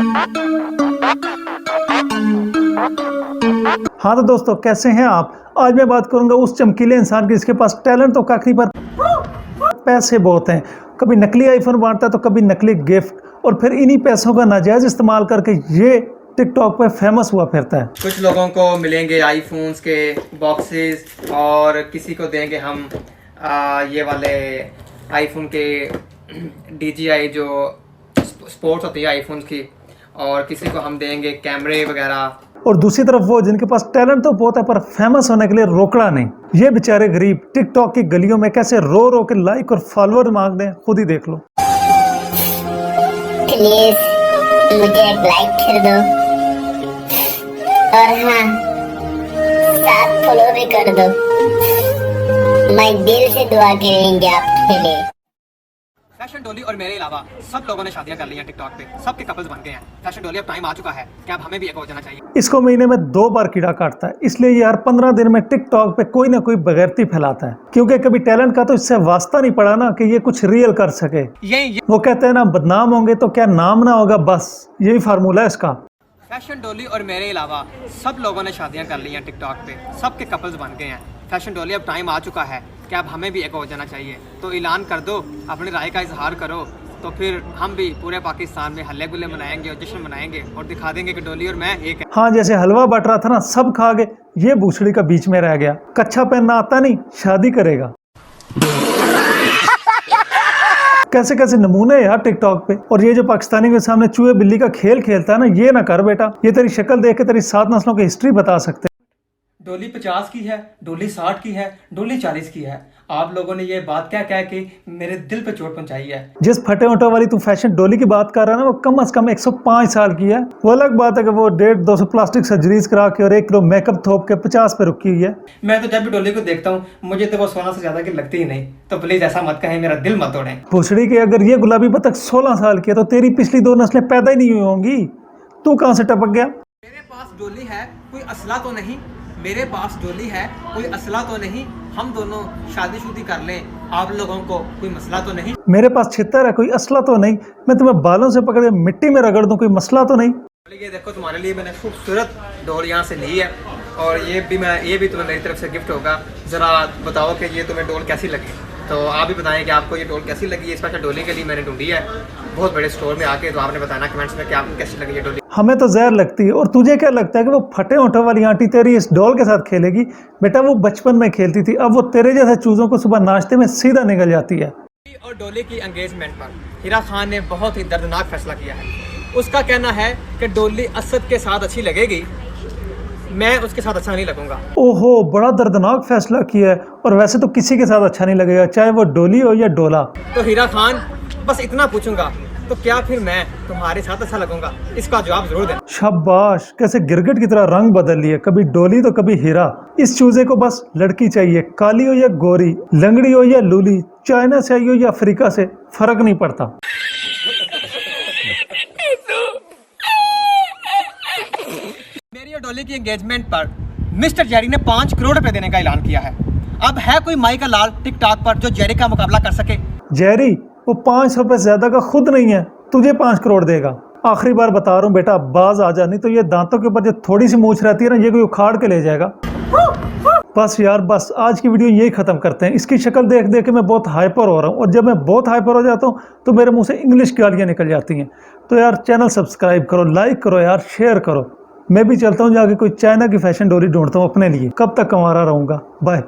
हाँ तो दोस्तों, कैसे हैं आप। आज मैं बात करूंगा उस चमकीले इंसान की जिसके पास टैलेंट तो काफी पर पैसे बहुत हैं। कभी नकली आईफोन बांटता है तो कभी नकली गिफ्ट, और फिर इन्हीं पैसों का नाजायज इस्तेमाल करके ये टिकटॉक पे फेमस हुआ फिरता है। कुछ लोगों को मिलेंगे आईफोन्स के बॉक्सेस और किसी को देंगे हम ये वाले आईफोन के DJI जो स्पोर्ट्स होती है आईफोन की, और किसी को हम देंगे कैमरे वगैरह। और दूसरी तरफ वो जिनके पास टैलेंट तो बहुत है पर फेमस होने के लिए रोकड़ा नहीं। ये बेचारे गरीब टिकटॉक की गलियों में कैसे रो रो के लाइक और फॉलोअर मांगते हैं, खुद ही देख लो। प्लीज मुझे एक लाइक कर दो और हाँ 7 फॉलो भी कर दो। मैं दिल से दुआ करेंगे आपके लिए। फैशन डोली और मेरे अलावा सब लोगों ने शादियां कर ली हैं टिकटॉक पे, सबके कपल्स बन गए हैं। फैशन डोली अब टाइम आ चुका है कि अब हमें भी एक हो जाना चाहिए। इसको महीने में 2 बार कीड़ा काटता है, इसलिए यार 15 दिन में टिकटॉक पे कोई ना कोई बगैरती फैलाता है, क्योंकि कभी टैलेंट का तो इससे वास्ता नहीं पड़ा ना कि ये कुछ रियल कर सके। वो कहते हैं ना, बदनाम होंगे तो क्या नाम ना होगा, बस यही फार्मूला है इसका। फैशन डोली और मेरे अलावा सब लोगों ने शादियां कर ली हैं टिकटॉक पे, सबके कपल्स बन गए हैं। फैशन डोली अब टाइम आ चुका है कि अब हमें भी एक हो जाना चाहिए। तो ऐलान कर दो, अपनी राय का इजहार करो, तो फिर हम भी पूरे पाकिस्तान में हल्ले गुल्ले मनाएंगे और जश्न मनाएंगे और दिखा देंगे कि डोली और मैं एक है। हाँ, जैसे हलवा बट रहा था ना, सब खा गए, ये भूसड़ी का बीच में रह गया। कच्छा पहनना आता नहीं, शादी करेगा। कैसे कैसे नमूने यार टिकटॉक पे। और ये जो पाकिस्तानी के सामने चूहे बिल्ली का खेल खेलता है ना, ये ना कर बेटा। ये तेरी शक्ल देख के तेरी 7 नस्लों की हिस्ट्री बता सकते। डोली 50 की है, डोली 60 की है, डोली 40 की है। आप लोगों ने ये बात क्या कह के मेरे दिल पे चोट पहुंचाई है। जिस फटे ओटो वाली तू फैशन डोली की बात कर रहा है ना, वो कम से कम 105 साल की है। वो अलग बात है कि वो 150-200 प्लास्टिक सर्जरीज करा के और 1 किलो मेकअप थोप के 50 पे रुकी हुई है। मैं तो जब भी डोली को देखता हूँ मुझे तो वो सोना से ज्यादा की लगती ही नहीं। तो प्लीज ऐसा मत कहें, मेरा दिल मत तोड़ें। भूसड़ी के अगर ये गुलाबी बतख 16 साल की है तो तेरी पिछली 2 नस्लें पैदा ही नहीं हुई होंगी। तू कहाँ से टपक गया। मेरे पास डोली है, कोई असला तो नहीं। मेरे पास डोली है, कोई असला तो नहीं। हम दोनों शादी कर लें, आप लोगों को कोई मसला तो नहीं। मेरे पास छितर है, कोई असला तो नहीं। मैं तुम्हें बालों से पकड़ के मिट्टी में रगड़ दूं, कोई मसला तो नहीं। ये देखो, तुम्हारे लिए मैंने खूबसूरत डोल यहाँ से ली है, और ये भी तुम्हें मेरी तरफ से गिफ्ट होगा। जरा बताओ कि ये तुम्हें डोल कैसी लगी। तो आप भी बताएं कि आपको ये डोल कैसी लगी है। स्पेशल डोली के लिए मैंने ढूंढी है बहुत बड़े स्टोर में आके। तो आपने बताना कमेंट्स में कि आपको कैसी लगी ये डोली। हमें तो जहर लगती है, और तुझे क्या लगता है कि वो फटे ओठों वाली आंटी तेरी इस डॉल के साथ खेलेगी। बेटा वो बचपन में खेलती थी, अब वो तेरे जैसे चूजों को सुबह नाश्ते में सीधा निकल जाती है। और डोली की एंगेजमेंट पर हिरा खान ने बहुत ही दर्दनाक फैसला किया है। उसका कहना है कि डोली असद के साथ अच्छी लगेगी, मैं उसके साथ अच्छा नहीं लगूंगा। ओहो, बड़ा दर्दनाक फैसला किया है। और वैसे तो किसी के साथ अच्छा नहीं लगेगा, चाहे वो डोली हो या डोला। तो हीरा खान, बस इतना पूछूंगा, तो क्या फिर मैं तुम्हारे साथ अच्छा लगूंगा? इसका जवाब जरूर दें। शाबाश, कैसे गिरगिट की तरह रंग बदल लिए, कभी डोली तो कभी हीरा। इस चूजे को बस लड़की चाहिए, काली हो या गोरी, लंगड़ी हो या लूली, चाइना से आई हो या अफ्रीका से, फर्क नहीं पड़ता। मेरी और डोली की एंगेजमेंट पर मिस्टर जेरी ने 5 करोड़ रुपए देने का ऐलान किया है। अब है कोई माई का लाल टिकटॉक पर जो जेरी का मुकाबला कर सके? जेरी वो 500 रुपए ज्यादा का खुद नहीं है, तुझे 5 करोड़ देगा। आखिरी बार बता रहा हूँ बेटा, बाज आ जा, नहीं तो ये दांतों के ऊपर जो थोड़ी सी मूंछ रहती है ना, ये कोई उखाड़ के ले जाएगा। बस यार, बस आज की वीडियो यही खत्म करते हैं। इसकी शक्ल देख देख के मैं बहुत हाइपर हो रहा हूँ, और जब मैं बहुत हाइपर हो जाता हूँ तो मेरे मुंह से इंग्लिश गालियाँ निकल जाती हैं। तो यार चैनल सब्सक्राइब करो, लाइक करो यार, शेयर करो। मैं भी चलता हूँ, जाके कोई चाइना की फैशन डोरी ढूंढता हूँ अपने लिए। कब तक कमा रहा रहूँगा। बाय।